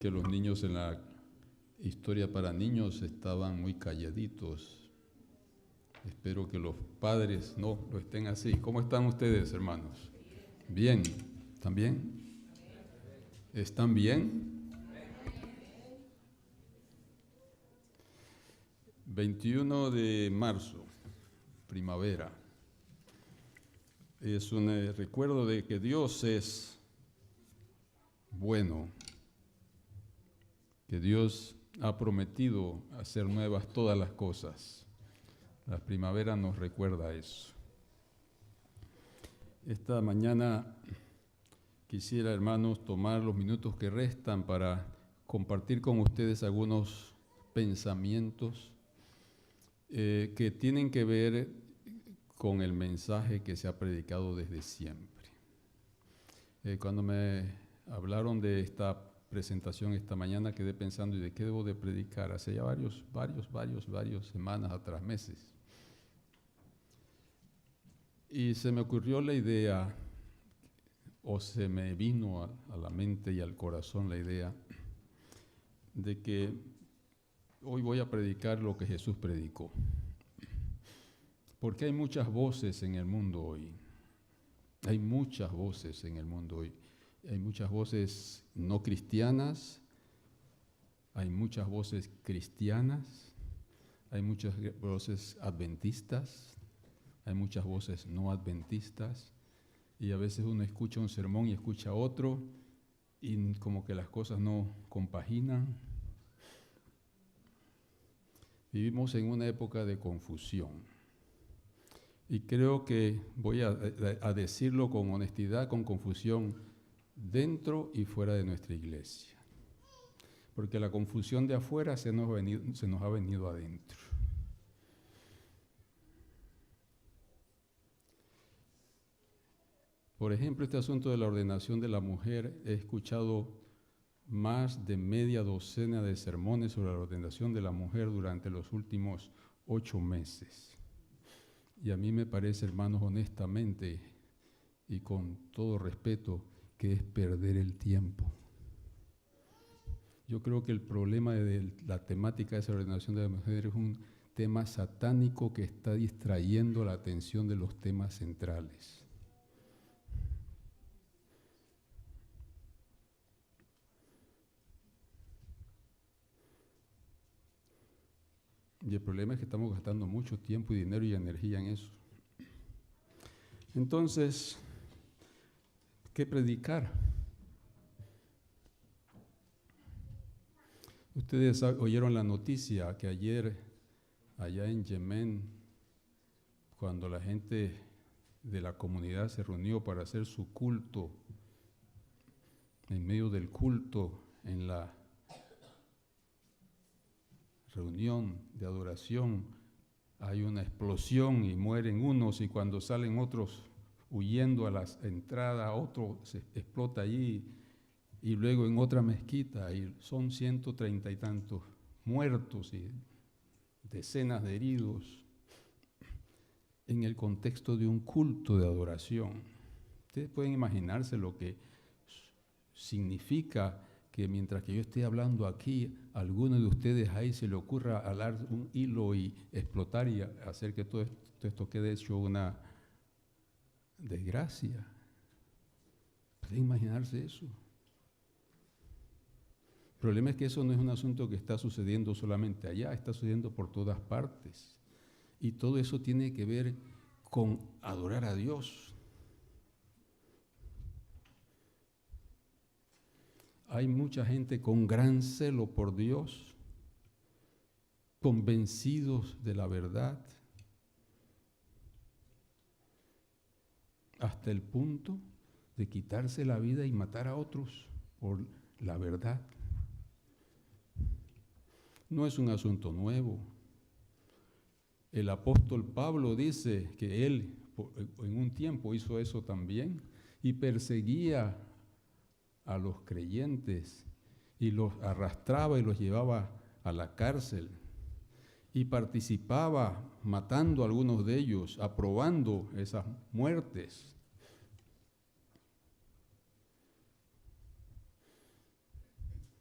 que los niños en la historia para niños estaban muy calladitos. Espero que los padres no lo estén así. ¿Cómo están ustedes, hermanos? Bien. ¿Están bien? ¿Están bien? 21 de marzo, primavera. Es un recuerdo de que Dios es bueno, que Dios ha prometido hacer nuevas todas las cosas. La primavera nos recuerda eso. Esta mañana quisiera, hermanos, tomar los minutos que restan para compartir con ustedes algunos pensamientos que tienen que ver con el mensaje que se ha predicado desde siempre. Cuando me hablaron de esta presentación esta mañana, quedé pensando, ¿y de qué debo de predicar? Hace ya varias semanas atrás, meses. Y se me ocurrió la idea, o se me vino a la mente y al corazón la idea, de que hoy voy a predicar lo que Jesús predicó. Porque hay muchas voces en el mundo hoy. Hay muchas voces en el mundo hoy. Hay muchas voces no cristianas, hay muchas voces cristianas, hay muchas voces adventistas, hay muchas voces no adventistas, y a veces uno escucha un sermón y escucha otro, y como que las cosas no compaginan. Vivimos en una época de confusión. Y creo que voy a decirlo con honestidad, con confusión, dentro y fuera de nuestra iglesia. Porque la confusión de afuera se nos ha venido adentro. Por ejemplo, este asunto de la ordenación de la mujer, he escuchado más de media docena de sermones sobre la ordenación de la mujer durante los últimos 8 meses. Y a mí me parece, hermanos, honestamente y con todo respeto, que es perder el tiempo. Yo creo que el problema de la temática de esa ordenación de la mujer es un tema satánico que está distrayendo la atención de los temas centrales. Y el problema es que estamos gastando mucho tiempo y dinero y energía en eso. Entonces, ¿qué predicar? Ustedes oyeron la noticia que ayer, allá en Yemen, cuando la gente de la comunidad se reunió para hacer su culto, en medio del culto, en la reunión de adoración, hay una explosión y mueren unos, y cuando salen otros huyendo a la entrada, otro se explota allí, y luego en otra mezquita, y son 130 y tantos muertos y decenas de heridos en el contexto de un culto de adoración. Ustedes pueden imaginarse lo que significa que mientras que yo esté hablando aquí, a alguno de ustedes ahí se le ocurra alar un hilo y explotar y hacer que todo esto quede hecho una desgracia. ¿Pueden imaginarse eso? El problema es que eso no es un asunto que está sucediendo solamente allá, está sucediendo por todas partes. Y todo eso tiene que ver con adorar a Dios. Hay mucha gente con gran celo por Dios, convencidos de la verdad, hasta el punto de quitarse la vida y matar a otros por la verdad. No es un asunto nuevo. El apóstol Pablo dice que él en un tiempo hizo eso también y perseguía a los creyentes y los arrastraba y los llevaba a la cárcel y participaba matando a algunos de ellos, aprobando esas muertes.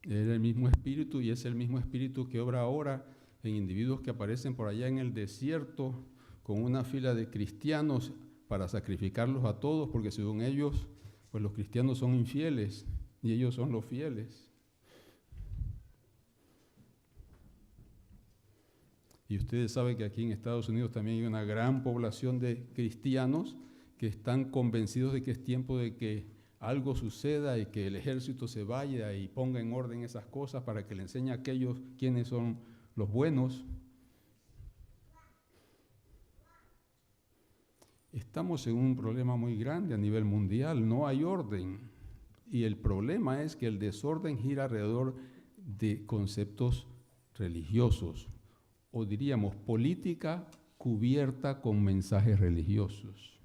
Era el mismo espíritu y es el mismo espíritu que obra ahora en individuos que aparecen por allá en el desierto con una fila de cristianos para sacrificarlos a todos, porque según ellos, pues los cristianos son infieles y ellos son los fieles. Y ustedes saben que aquí en Estados Unidos también hay una gran población de cristianos que están convencidos de que es tiempo de que algo suceda y que el ejército se vaya y ponga en orden esas cosas para que le enseñe a aquellos quiénes son los buenos. Estamos en un problema muy grande a nivel mundial, no hay orden. Y el problema es que el desorden gira alrededor de conceptos religiosos, o diríamos política cubierta con mensajes religiosos.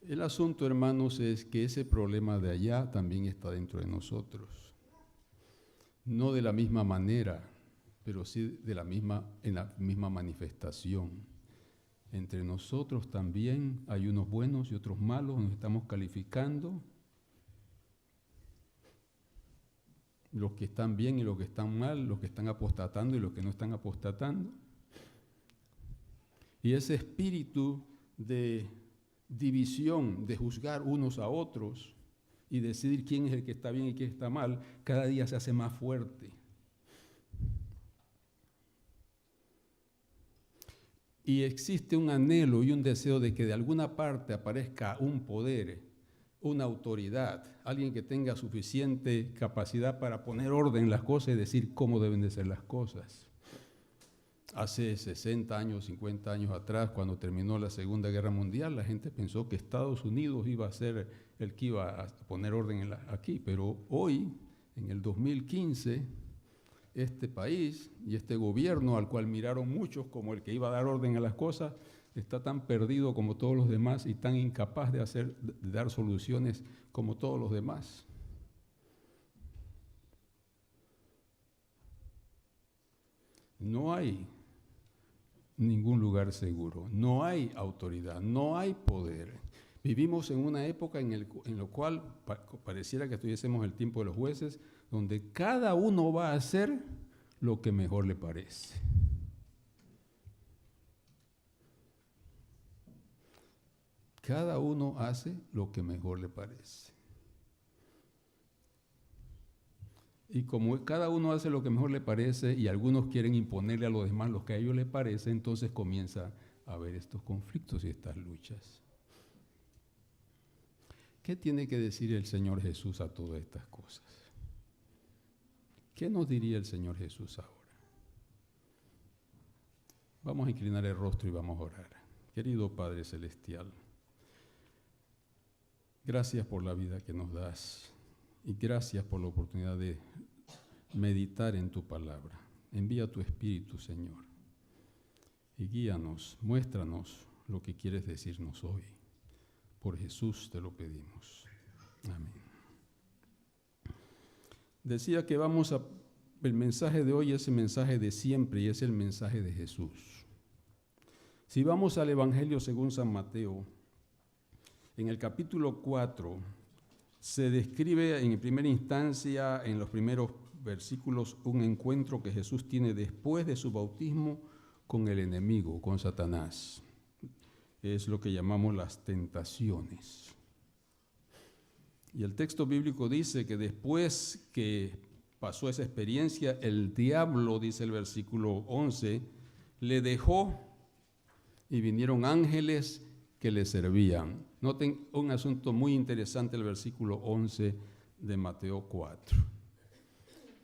El asunto, hermanos, es que ese problema de allá también está dentro de nosotros. No de la misma manera, pero sí en la misma manifestación. Entre nosotros también hay unos buenos y otros malos, nos estamos calificando. Los que están bien y los que están mal, los que están apostatando y los que no están apostatando. Y ese espíritu de división, de juzgar unos a otros y decidir quién es el que está bien y quién está mal, cada día se hace más fuerte. Y existe un anhelo y un deseo de que de alguna parte aparezca un poder, una autoridad, alguien que tenga suficiente capacidad para poner orden en las cosas y decir cómo deben de ser las cosas. Hace 60 años, 50 años atrás, cuando terminó la Segunda Guerra Mundial, la gente pensó que Estados Unidos iba a ser el que iba a poner orden aquí, pero hoy, en el 2015, este país y este gobierno, al cual miraron muchos como el que iba a dar orden a las cosas, está tan perdido como todos los demás y tan incapaz de dar soluciones como todos los demás. No hay ningún lugar seguro, no hay autoridad, no hay poder. Vivimos en una época en la cual pareciera que estuviésemos en el tiempo de los jueces, donde cada uno va a hacer lo que mejor le parece. Cada uno hace lo que mejor le parece. Y como cada uno hace lo que mejor le parece y algunos quieren imponerle a los demás lo que a ellos les parece, entonces comienza a haber estos conflictos y estas luchas. ¿Qué tiene que decir el Señor Jesús a todas estas cosas? ¿Qué nos diría el Señor Jesús ahora? Vamos a inclinar el rostro y vamos a orar. Querido Padre Celestial, gracias por la vida que nos das y gracias por la oportunidad de meditar en tu palabra. Envía tu Espíritu, Señor, y guíanos, muéstranos lo que quieres decirnos hoy. Por Jesús te lo pedimos. Amén. Decía que el mensaje de hoy es el mensaje de siempre y es el mensaje de Jesús. Si vamos al Evangelio según San Mateo, en el capítulo 4, se describe en primera instancia, en los primeros versículos, un encuentro que Jesús tiene después de su bautismo con el enemigo, con Satanás. Es lo que llamamos las tentaciones. Y el texto bíblico dice que después que pasó esa experiencia, el diablo, dice el versículo 11, le dejó y vinieron ángeles que le servían. Noten un asunto muy interesante, el versículo 11 de Mateo 4.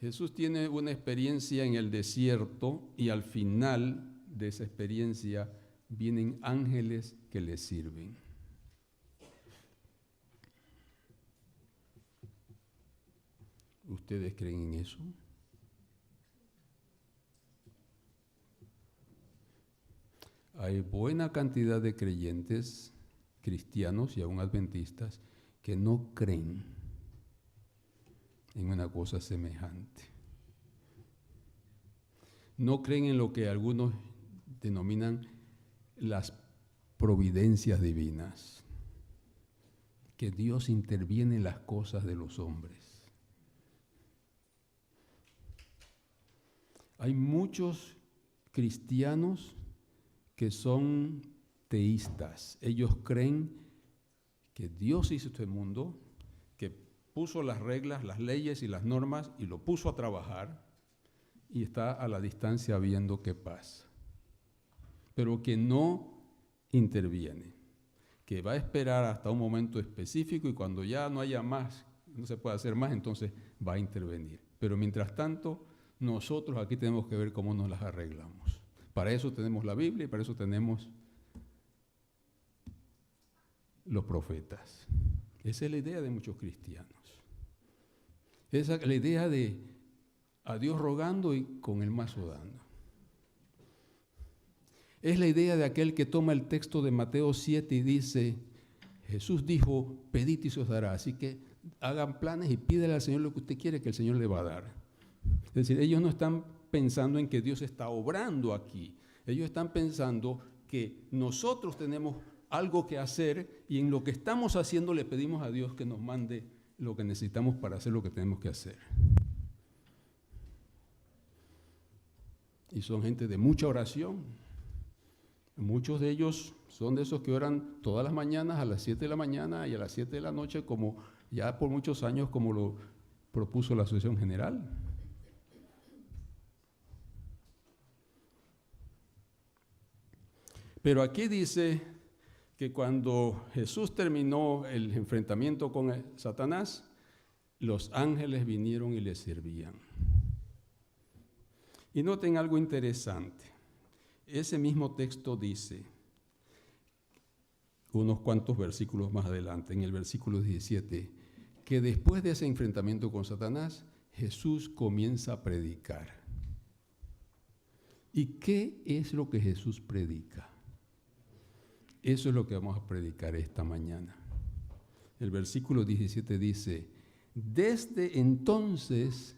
Jesús tiene una experiencia en el desierto y al final de esa experiencia vienen ángeles que le sirven. ¿Ustedes creen en eso? Hay buena cantidad de creyentes, cristianos y aún adventistas, que no creen en una cosa semejante. No creen en lo que algunos denominan las providencias divinas, que Dios interviene en las cosas de los hombres. Hay muchos cristianos que son teístas. Ellos creen que Dios hizo este mundo, que puso las reglas, las leyes y las normas y lo puso a trabajar y está a la distancia viendo qué pasa. Pero que no interviene, que va a esperar hasta un momento específico y cuando ya no haya más, no se puede hacer más, entonces va a intervenir. Pero mientras tanto, nosotros aquí tenemos que ver cómo nos las arreglamos. Para eso tenemos la Biblia y para eso tenemos los profetas. Esa es la idea de muchos cristianos. Esa es la idea de a Dios rogando y con el mazo dando. Es la idea de aquel que toma el texto de Mateo 7 y dice, Jesús dijo, pedid y se os dará. Así que hagan planes y pídele al Señor lo que usted quiere que el Señor le va a dar. Es decir, ellos no están pensando en que Dios está obrando aquí. Ellos están pensando que nosotros tenemos algo que hacer y en lo que estamos haciendo le pedimos a Dios que nos mande lo que necesitamos para hacer lo que tenemos que hacer. Y son gente de mucha oración. Muchos de ellos son de esos que oran todas las mañanas a las 7 de la mañana y a las 7 de la noche, como ya por muchos años, como lo propuso la Asociación General. Pero aquí dice que cuando Jesús terminó el enfrentamiento con Satanás, los ángeles vinieron y le servían. Y noten algo interesante. Ese mismo texto dice, unos cuantos versículos más adelante, en el versículo 17, que después de ese enfrentamiento con Satanás, Jesús comienza a predicar. ¿Y qué es lo que Jesús predica? Eso es lo que vamos a predicar esta mañana. El versículo 17 dice, desde entonces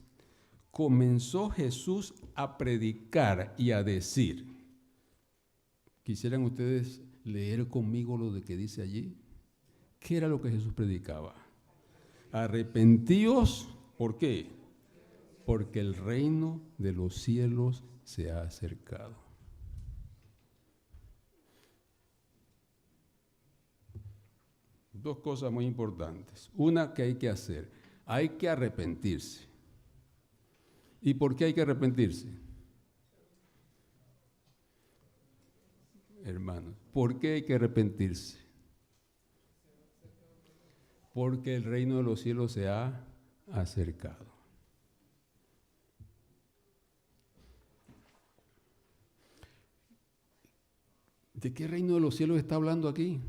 comenzó Jesús a predicar y a decir. ¿Quisieran ustedes leer conmigo lo de que dice allí? ¿Qué era lo que Jesús predicaba? Arrepentíos, ¿por qué? Porque el reino de los cielos se ha acercado. Dos cosas muy importantes. Una que hay que hacer, hay que arrepentirse. ¿Y por qué hay que arrepentirse? Hermanos, ¿por qué hay que arrepentirse? Porque el reino de los cielos se ha acercado. ¿De qué reino de los cielos está hablando aquí?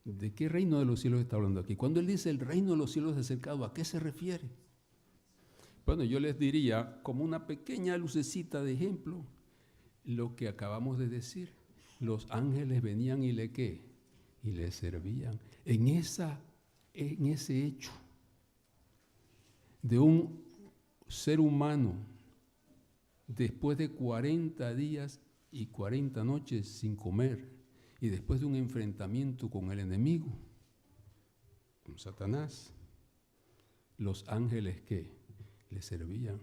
¿De qué reino de los cielos está hablando aquí? Cuando él dice el reino de los cielos se ha acercado, ¿a qué se refiere? Bueno, yo les diría, como una pequeña lucecita de ejemplo, lo que acabamos de decir. Los ángeles venían y ¿qué? Y le servían. En ese hecho de un ser humano, después de 40 días y 40 noches sin comer, y después de un enfrentamiento con el enemigo, con Satanás, los ángeles ¿qué? Le servían.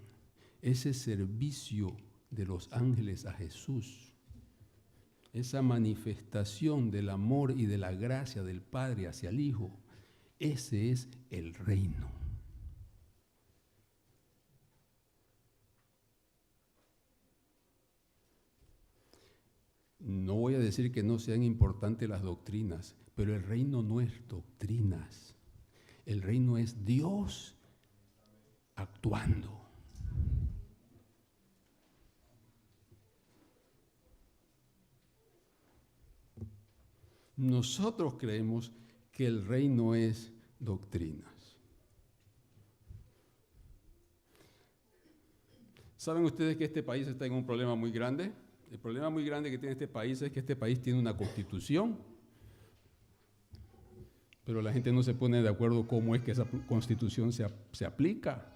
Ese servicio de los ángeles a Jesús, esa manifestación del amor y de la gracia del Padre hacia el Hijo, ese es el reino. No voy a decir que no sean importantes las doctrinas, pero el reino no es doctrinas. El reino es Dios actuando. Nosotros creemos que el reino es doctrinas. ¿Saben ustedes que este país está en un problema muy grande? El problema muy grande que tiene este país es que este país tiene una constitución, pero la gente no se pone de acuerdo cómo es que esa constitución se aplica.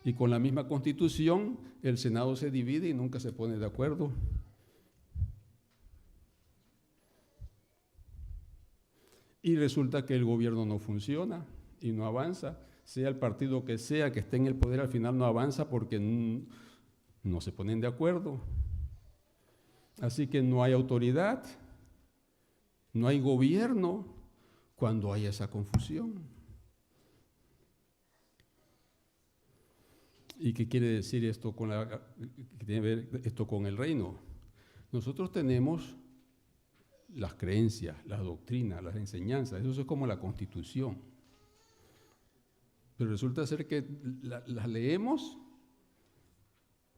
Y con la misma constitución, el Senado se divide y nunca se pone de acuerdo. Y resulta que el gobierno no funciona y no avanza. sea el partido que sea, que esté en el poder, al final no avanza porque no se ponen de acuerdo. Así que no hay autoridad, no hay gobierno cuando hay esa confusión. ¿Y qué quiere decir esto qué tiene que ver esto con el reino? Nosotros tenemos las creencias, las doctrinas, las enseñanzas, eso es como la Constitución. Pero resulta ser que las leemos,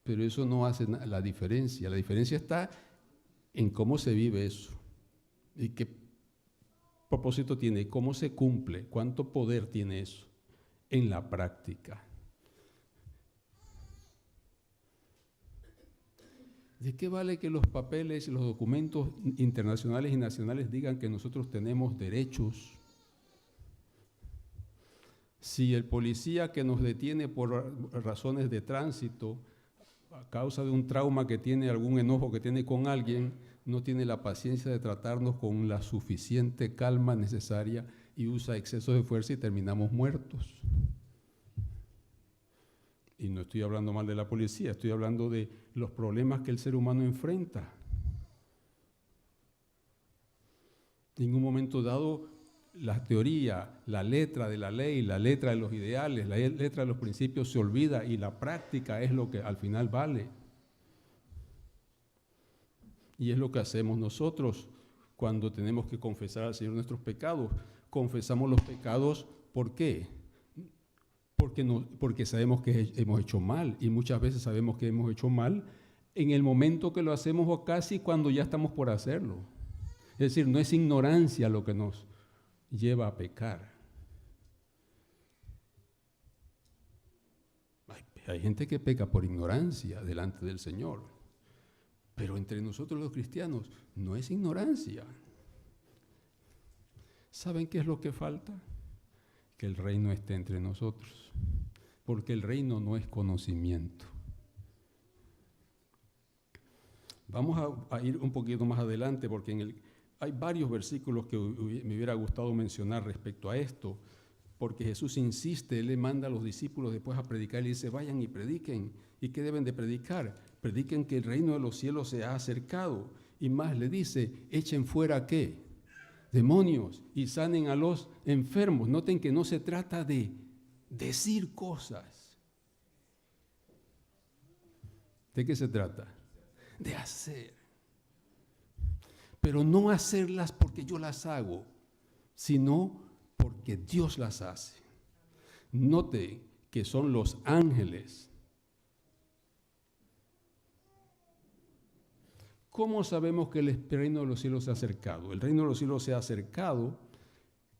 pero eso no hace la diferencia. La diferencia está en cómo se vive eso y qué propósito tiene, cómo se cumple, cuánto poder tiene eso en la práctica. ¿De qué vale que los papeles y los documentos internacionales y nacionales digan que nosotros tenemos derechos? Si el policía que nos detiene por razones de tránsito, a causa de un trauma que tiene, algún enojo que tiene con alguien, no tiene la paciencia de tratarnos con la suficiente calma necesaria y usa exceso de fuerza y terminamos muertos. Y no estoy hablando mal de la policía, estoy hablando de los problemas que el ser humano enfrenta. En un momento dado, la teoría, la letra de la ley, la letra de los ideales, la letra de los principios se olvida y la práctica es lo que al final vale. Y es lo que hacemos nosotros cuando tenemos que confesar al Señor nuestros pecados. Confesamos los pecados, ¿por qué? Porque sabemos que hemos hecho mal, y muchas veces sabemos que hemos hecho mal en el momento que lo hacemos o casi cuando ya estamos por hacerlo. Es decir, no es ignorancia lo que nos lleva a pecar. Hay gente que peca por ignorancia delante del Señor, pero entre nosotros los cristianos no es ignorancia. ¿Saben qué es lo que falta? Que el reino esté entre nosotros, porque el reino no es conocimiento. Vamos a ir un poquito más adelante, porque hay varios versículos que me hubiera gustado mencionar respecto a esto, porque Jesús insiste, Él le manda a los discípulos después a predicar, y le dice, vayan y prediquen. ¿Y qué deben de predicar? Prediquen que el reino de los cielos se ha acercado. Y más le dice, echen fuera ¿qué? Demonios, y sanen a los enfermos. Noten que no se trata de decir cosas. ¿De qué se trata? De hacer. Pero no hacerlas porque yo las hago, sino porque Dios las hace. Note que son los ángeles. ¿Cómo sabemos que el reino de los cielos se ha acercado? El reino de los cielos se ha acercado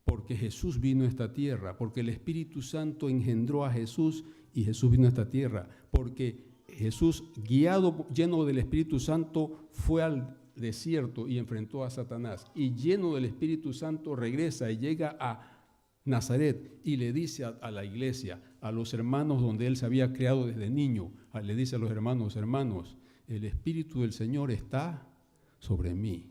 porque Jesús vino a esta tierra, porque el Espíritu Santo engendró a Jesús y Jesús vino a esta tierra, porque Jesús, guiado, lleno del Espíritu Santo, fue al desierto y enfrentó a Satanás, y lleno del Espíritu Santo regresa y llega a Nazaret y le dice a la iglesia, a los hermanos donde él se había criado desde niño, le dice a los hermanos, el Espíritu del Señor está sobre mí.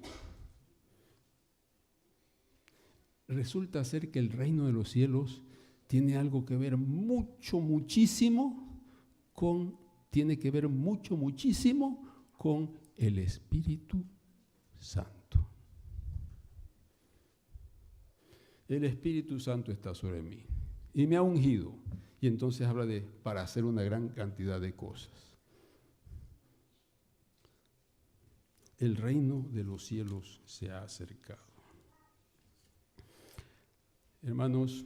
Resulta ser que el reino de los cielos tiene algo que ver muchísimo con el Espíritu Santo. El Espíritu Santo está sobre mí y me ha ungido, y entonces habla para hacer una gran cantidad de cosas. El reino de los cielos se ha acercado. Hermanos,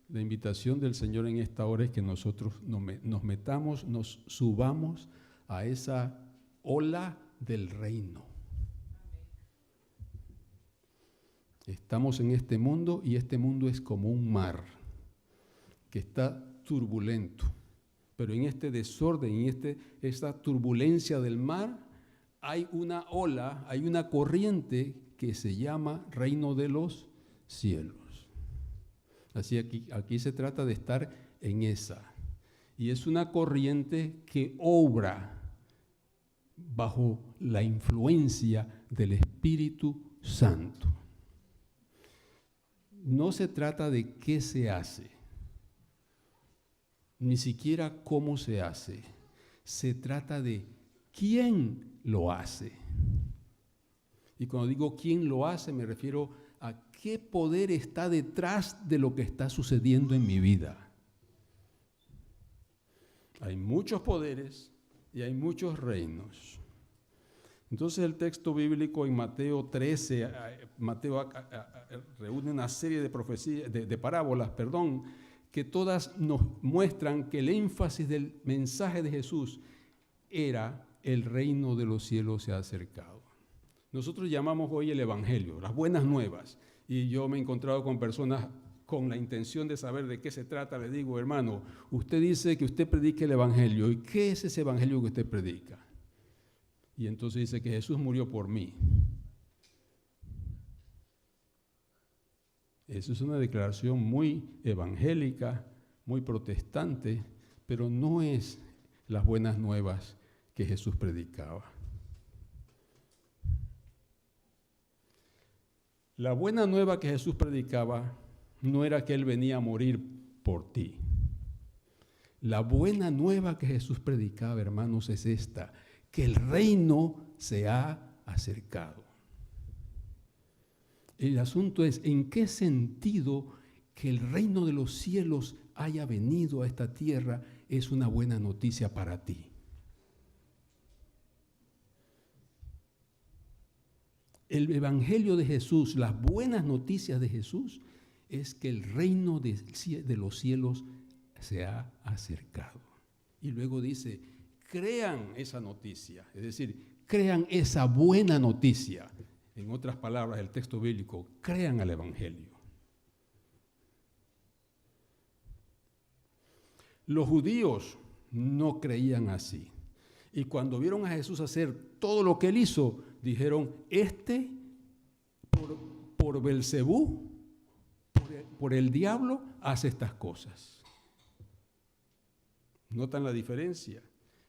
la invitación del Señor en esta hora es que nosotros nos metamos, nos subamos a esa ola del reino. Estamos en este mundo y este mundo es como un mar que está turbulento, pero en este desorden, en esta turbulencia del mar, hay una ola, hay una corriente que se llama reino de los cielos. Así aquí se trata de estar en esa. Y es una corriente que obra bajo la influencia del Espíritu Santo. No se trata de qué se hace, ni siquiera cómo se hace. Se trata de quién lo hace. Y cuando digo quién lo hace, me refiero a qué poder está detrás de lo que está sucediendo en mi vida. Hay muchos poderes y hay muchos reinos. Entonces el texto bíblico en Mateo 13, Mateo reúne una serie de profecías, de parábolas, que todas nos muestran que el énfasis del mensaje de Jesús era el reino de los cielos se ha acercado. Nosotros llamamos hoy el Evangelio, las buenas nuevas, y yo me he encontrado con personas con la intención de saber de qué se trata. Le digo, hermano, usted dice que usted predica el Evangelio, ¿y qué es ese Evangelio que usted predica? Y entonces dice que Jesús murió por mí. Eso es una declaración muy evangélica, muy protestante, pero no es las buenas nuevas que Jesús predicaba. La buena nueva que Jesús predicaba no era que Él venía a morir por ti. La buena nueva que Jesús predicaba, hermanos, es esta: que el reino se ha acercado. El asunto es, ¿en qué sentido que el reino de los cielos haya venido a esta tierra es una buena noticia para ti? El Evangelio de Jesús, las buenas noticias de Jesús, es que el reino de los cielos se ha acercado. Y luego dice, crean esa noticia, es decir, crean esa buena noticia. En otras palabras, el texto bíblico, crean al Evangelio. Los judíos no creían así. Y cuando vieron a Jesús hacer todo lo que Él hizo, dijeron, por Belcebú, por el diablo, hace estas cosas. ¿Notan la diferencia?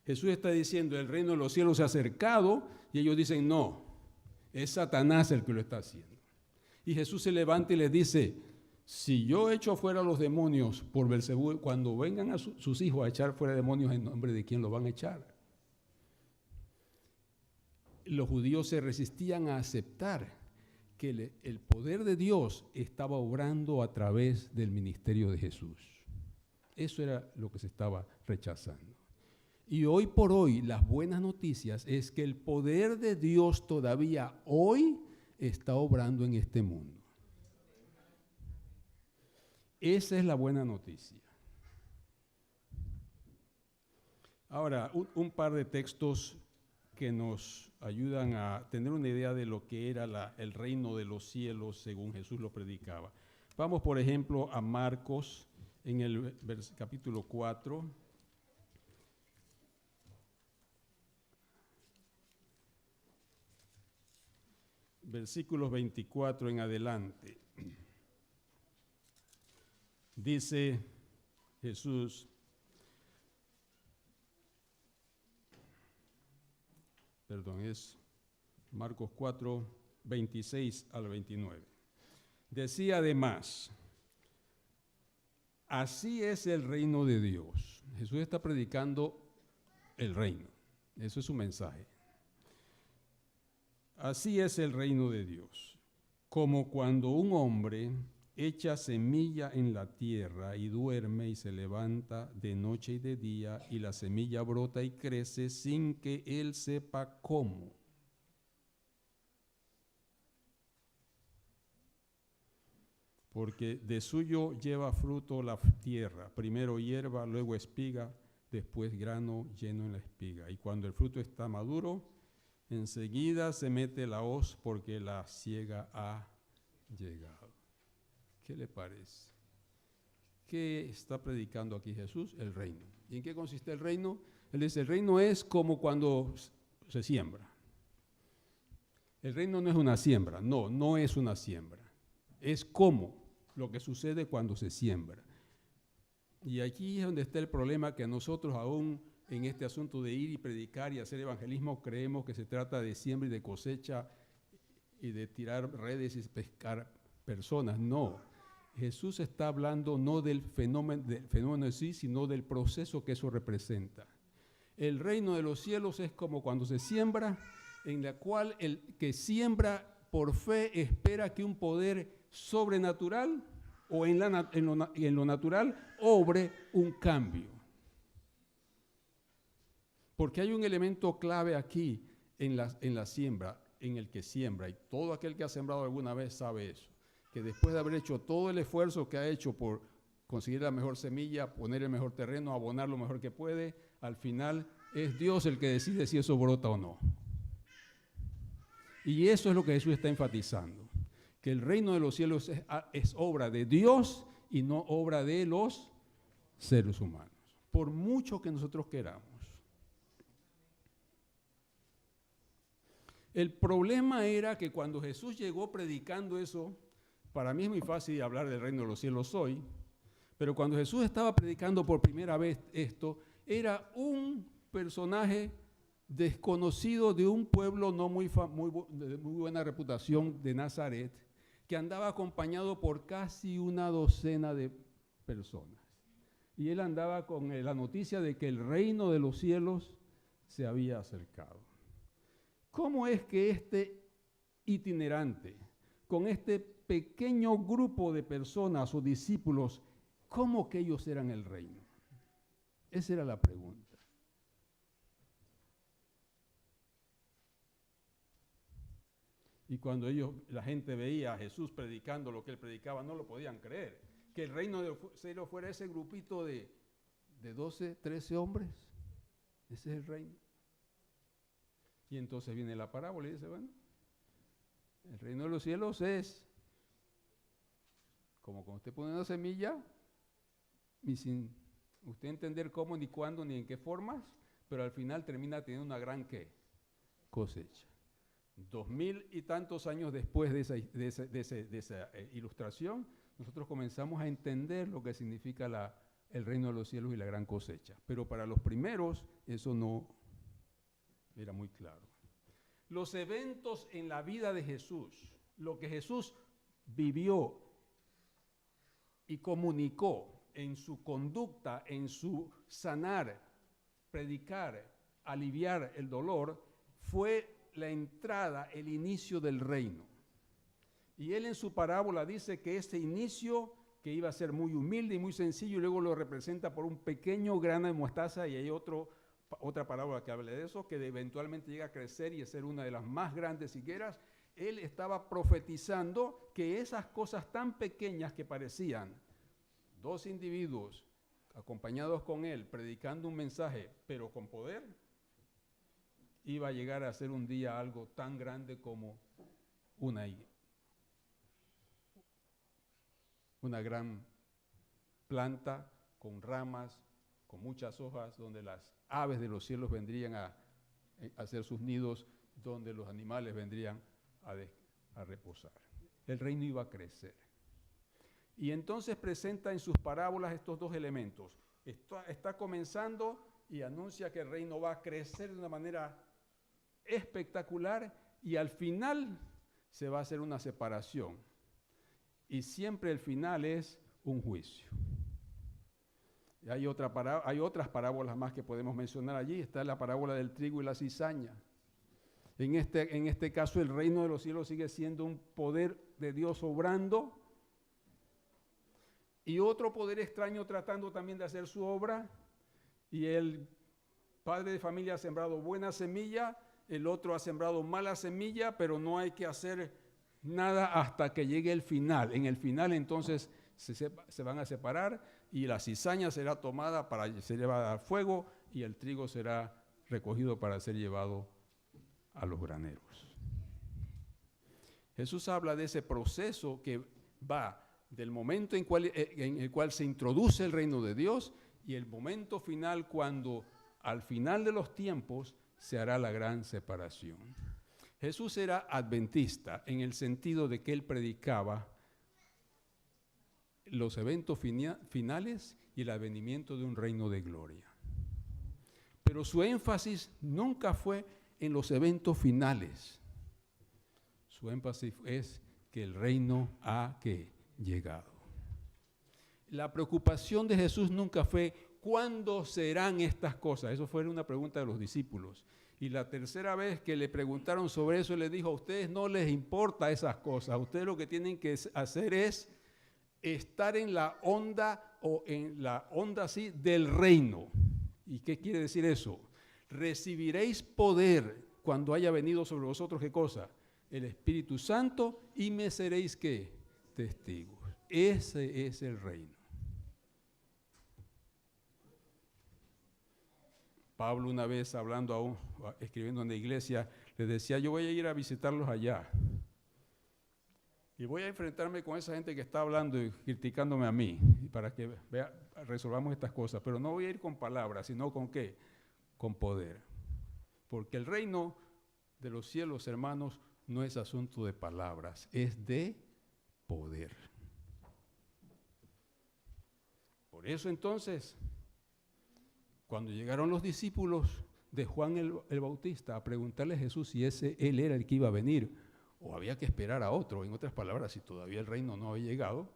Jesús está diciendo, el reino de los cielos se ha acercado, y ellos dicen, no, es Satanás el que lo está haciendo. Y Jesús se levanta y les dice, si yo echo fuera a los demonios por Belcebú, cuando vengan a sus hijos a echar fuera demonios, ¿en nombre de quién lo van a echar? Los judíos se resistían a aceptar que el poder de Dios estaba obrando a través del ministerio de Jesús. Eso era lo que se estaba rechazando. Y hoy por hoy, las buenas noticias es que el poder de Dios todavía hoy está obrando en este mundo. Esa es la buena noticia. Ahora, un par de textos que nos ayudan a tener una idea de lo que era el reino de los cielos según Jesús lo predicaba. Vamos, por ejemplo, a Marcos en el capítulo 4. Versículos 24 en adelante. Dice Jesús, es Marcos 4, 26 al 29. Decía además, así es el reino de Dios. Jesús está predicando el reino. Eso es su mensaje. Así es el reino de Dios, como cuando un hombre echa semilla en la tierra y duerme y se levanta de noche y de día y la semilla brota y crece sin que él sepa cómo. Porque de suyo lleva fruto la tierra, primero hierba, luego espiga, después grano lleno en la espiga. Y cuando el fruto está maduro, enseguida se mete la hoz porque la siega ha llegado. ¿Qué le parece? ¿Qué está predicando aquí Jesús? El reino. ¿Y en qué consiste el reino? Él dice, el reino es como cuando se siembra. El reino no es una siembra, no es una siembra. Es como lo que sucede cuando se siembra. Y aquí es donde está el problema, que nosotros aún en este asunto de ir y predicar y hacer evangelismo creemos que se trata de siembra y de cosecha y de tirar redes y pescar personas. No. Jesús está hablando no del fenómeno en sí, sino del proceso que eso representa. El reino de los cielos es como cuando se siembra, en la cual el que siembra por fe espera que un poder sobrenatural o en lo natural obre un cambio. Porque hay un elemento clave aquí en la siembra, en el que siembra, y todo aquel que ha sembrado alguna vez sabe eso, que después de haber hecho todo el esfuerzo que ha hecho por conseguir la mejor semilla, poner el mejor terreno, abonar lo mejor que puede, al final es Dios el que decide si eso brota o no. Y eso es lo que Jesús está enfatizando, que el reino de los cielos es obra de Dios y no obra de los seres humanos, por mucho que nosotros queramos. El problema era que cuando Jesús llegó predicando eso, para mí es muy fácil hablar del reino de los cielos hoy, pero cuando Jesús estaba predicando por primera vez esto, era un personaje desconocido de un pueblo no de muy buena reputación de Nazaret, que andaba acompañado por casi una docena de personas. Y él andaba con la noticia de que el reino de los cielos se había acercado. ¿Cómo es que este itinerante, con este pequeño grupo de personas o discípulos, cómo que ellos eran el reino? Esa era la pregunta. Y cuando la gente veía a Jesús predicando lo que él predicaba, no lo podían creer. Que el reino de los cielos fuera ese grupito de 12, 13 hombres. Ese es el reino. Y entonces viene la parábola y dice, bueno, el reino de los cielos es como cuando usted pone una semilla y sin usted entender cómo, ni cuándo, ni en qué formas, pero al final termina teniendo una gran ¿qué? Cosecha. 2000 y tantos años después de esa ilustración, nosotros comenzamos a entender lo que significa el reino de los cielos y la gran cosecha. Pero para los primeros eso no era muy claro. Los eventos en la vida de Jesús, lo que Jesús vivió y comunicó en su conducta, en su sanar, predicar, aliviar el dolor, fue la entrada, el inicio del reino. Y él en su parábola dice que ese inicio, que iba a ser muy humilde y muy sencillo, y luego lo representa por un pequeño grano de mostaza, y hay otra parábola que habla de eso, que eventualmente llega a crecer y a ser una de las más grandes higueras. Él estaba profetizando que esas cosas tan pequeñas que parecían dos individuos acompañados con él, predicando un mensaje, pero con poder, iba a llegar a ser un día algo tan grande como una gran planta con ramas, con muchas hojas, donde las aves de los cielos vendrían a hacer sus nidos, donde los animales vendrían a reposar. El reino iba a crecer. Y entonces presenta en sus parábolas estos dos elementos. Está comenzando y anuncia que el reino va a crecer de una manera espectacular, y al final se va a hacer una separación. Y siempre el final es un juicio. Y hay otras parábolas más que podemos mencionar allí. Está la parábola del trigo y la cizaña. En este caso, el reino de los cielos sigue siendo un poder de Dios obrando, y otro poder extraño tratando también de hacer su obra. Y el padre de familia ha sembrado buena semilla, el otro ha sembrado mala semilla, pero no hay que hacer nada hasta que llegue el final. En el final entonces se van a separar, y la cizaña será tomada para ser llevada al fuego, y el trigo será recogido para ser llevado a los graneros. Jesús habla de ese proceso que va del momento en el cual se introduce el reino de Dios, y el momento final cuando al final de los tiempos se hará la gran separación. Jesús era adventista en el sentido de que él predicaba los eventos finales y el advenimiento de un reino de gloria. Pero su énfasis nunca fue en los eventos finales. Su énfasis es que el reino ha llegado. La preocupación de Jesús nunca fue ¿cuándo serán estas cosas? Eso fue una pregunta de los discípulos. Y la tercera vez que le preguntaron sobre eso, le dijo, a ustedes no les importa esas cosas. A ustedes lo que tienen que hacer es estar en la onda o en la onda así del reino. ¿Y qué quiere decir eso? Recibiréis poder cuando haya venido sobre vosotros, ¿qué cosa? El Espíritu Santo, y me seréis, ¿qué? Testigos. Ese es el reino. Pablo una vez escribiendo en la iglesia, le decía, yo voy a ir a visitarlos allá. Y voy a enfrentarme con esa gente que está hablando y criticándome a mí, para que resolvamos estas cosas. Pero no voy a ir con palabras, sino con ¿qué? Con poder. Porque el reino de los cielos, hermanos, no es asunto de palabras, es de poder. Por eso entonces, cuando llegaron los discípulos de Juan el Bautista a preguntarle a Jesús si él era el que iba a venir o había que esperar a otro, en otras palabras, si todavía el reino no había llegado,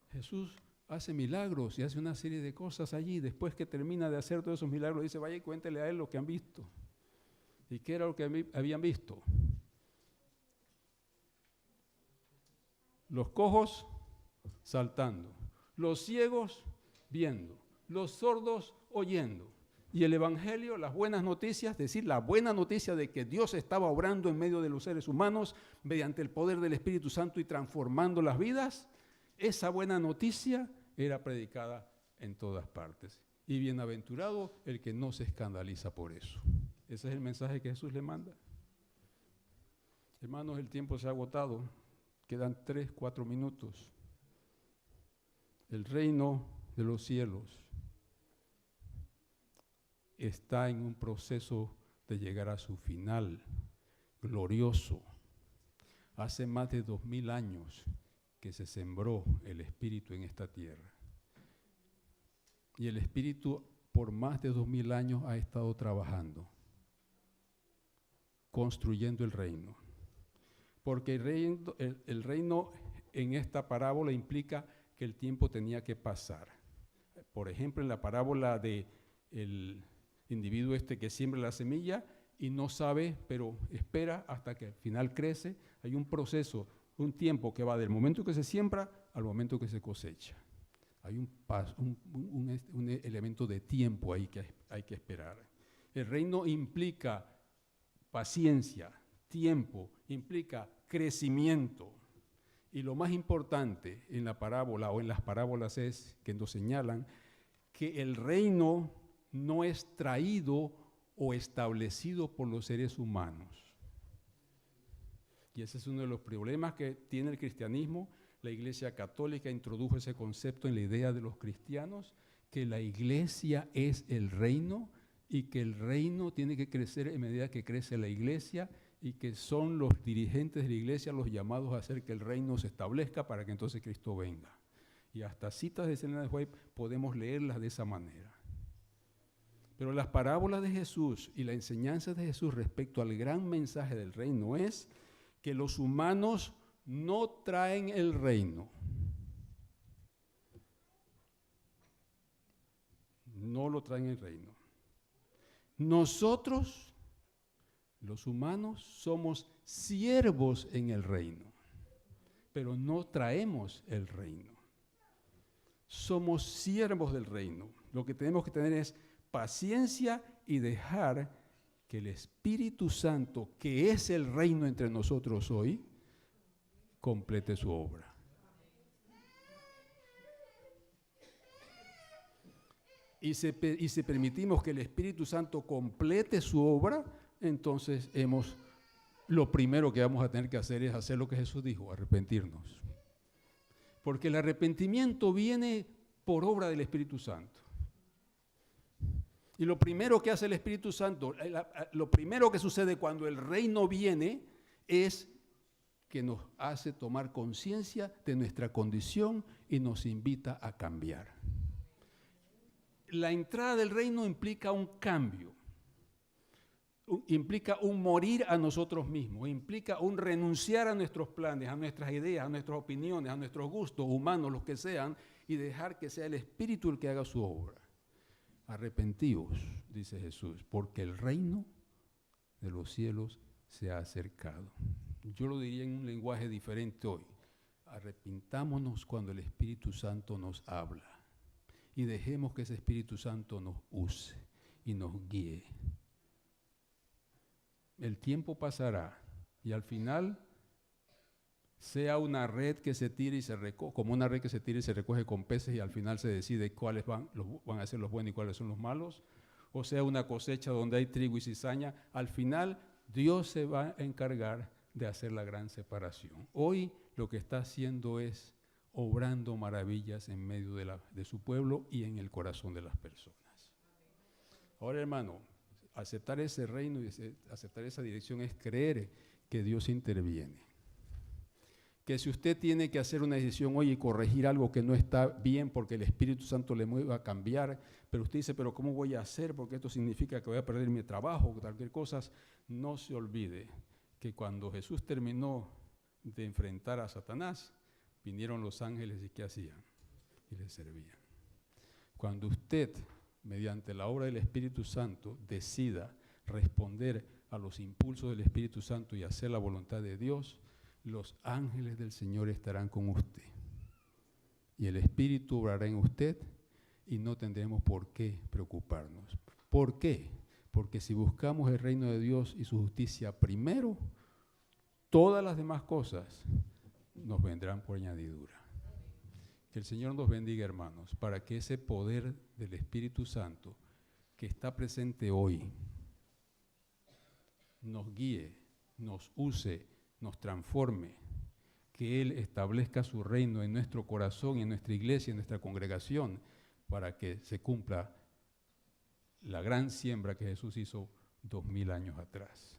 Jesús hace milagros y hace una serie de cosas allí. Después que termina de hacer todos esos milagros, dice, vaya y cuéntele a él lo que han visto. ¿Y qué era lo que habían visto? Los cojos saltando, los ciegos viendo, los sordos oyendo. Y el Evangelio, las buenas noticias, es decir, la buena noticia de que Dios estaba obrando en medio de los seres humanos mediante el poder del Espíritu Santo y transformando las vidas, esa buena noticia era predicada en todas partes. Y bienaventurado el que no se escandaliza por eso. Ese es el mensaje que Jesús le manda. Hermanos, el tiempo se ha agotado. Quedan 3, 4 minutos. El reino de los cielos está en un proceso de llegar a su final glorioso. Hace más de 2000 años que se sembró el Espíritu en esta tierra. Y el Espíritu por más de 2000 años ha estado trabajando, construyendo el reino. Porque el reino en esta parábola implica que el tiempo tenía que pasar. Por ejemplo, en la parábola del individuo que siembra la semilla y no sabe, pero espera hasta que al final crece, hay un proceso, un tiempo que va del momento que se siembra al momento que se cosecha. Hay un elemento de tiempo ahí que hay que esperar. El reino implica paciencia, tiempo, implica crecimiento. Y lo más importante en la parábola o en las parábolas es que nos señalan que el reino no es traído o establecido por los seres humanos. Y ese es uno de los problemas que tiene el cristianismo. La Iglesia Católica introdujo ese concepto en la idea de los cristianos, que la Iglesia es el reino y que el reino tiene que crecer en medida que crece la Iglesia y que son los dirigentes de la Iglesia los llamados a hacer que el reino se establezca para que entonces Cristo venga. Y hasta citas de Elena de White podemos leerlas de esa manera. Pero las parábolas de Jesús y la enseñanza de Jesús respecto al gran mensaje del reino es que los humanos no traen el reino. No lo traen el reino. Nosotros, los humanos, somos siervos en el reino, pero no traemos el reino. Somos siervos del reino. Lo que tenemos que tener es paciencia y dejar que el Espíritu Santo, que es el reino entre nosotros hoy, complete su obra. Y si permitimos que el Espíritu Santo complete su obra, entonces lo primero que vamos a tener que hacer es hacer lo que Jesús dijo, arrepentirnos. Porque el arrepentimiento viene por obra del Espíritu Santo. Y lo primero que hace el Espíritu Santo, lo primero que sucede cuando el reino viene es que nos hace tomar conciencia de nuestra condición y nos invita a cambiar. La entrada del reino implica un cambio, implica un morir a nosotros mismos, implica un renunciar a nuestros planes, a nuestras ideas, a nuestras opiniones, a nuestros gustos humanos, los que sean, y dejar que sea el Espíritu el que haga su obra. Arrepentíos, dice Jesús, porque el reino de los cielos se ha acercado. Yo lo diría en un lenguaje diferente hoy. Arrepintámonos cuando el Espíritu Santo nos habla y dejemos que ese Espíritu Santo nos use y nos guíe. El tiempo pasará y al final, sea una red que se tire y se recoge, como una red que se tira y se recoge con peces y al final se decide cuáles van a ser los buenos y cuáles son los malos, o sea una cosecha donde hay trigo y cizaña, al final Dios se va a encargar de hacer la gran separación. Hoy lo que está haciendo es obrando maravillas en medio de su pueblo y en el corazón de las personas. Ahora, hermano, aceptar ese reino y aceptar esa dirección es creer que Dios interviene. Que si usted tiene que hacer una decisión hoy y corregir algo que no está bien porque el Espíritu Santo le mueve a cambiar, pero usted dice, pero ¿cómo voy a hacer? Porque esto significa que voy a perder mi trabajo, cualquier cosa. No se olvide que cuando Jesús terminó de enfrentar a Satanás, vinieron los ángeles y ¿qué hacían? Y le servían. Cuando usted, mediante la obra del Espíritu Santo, decida responder a los impulsos del Espíritu Santo y hacer la voluntad de Dios, los ángeles del Señor estarán con usted. Y el Espíritu obrará en usted y no tendremos por qué preocuparnos. ¿Por qué? Porque si buscamos el reino de Dios y su justicia primero, todas las demás cosas nos vendrán por añadidura. Que el Señor nos bendiga, hermanos, para que ese poder del Espíritu Santo que está presente hoy nos guíe, nos use, nos transforme, que Él establezca su reino en nuestro corazón, en nuestra iglesia, en nuestra congregación, para que se cumpla la gran siembra que Jesús hizo 2000 años atrás.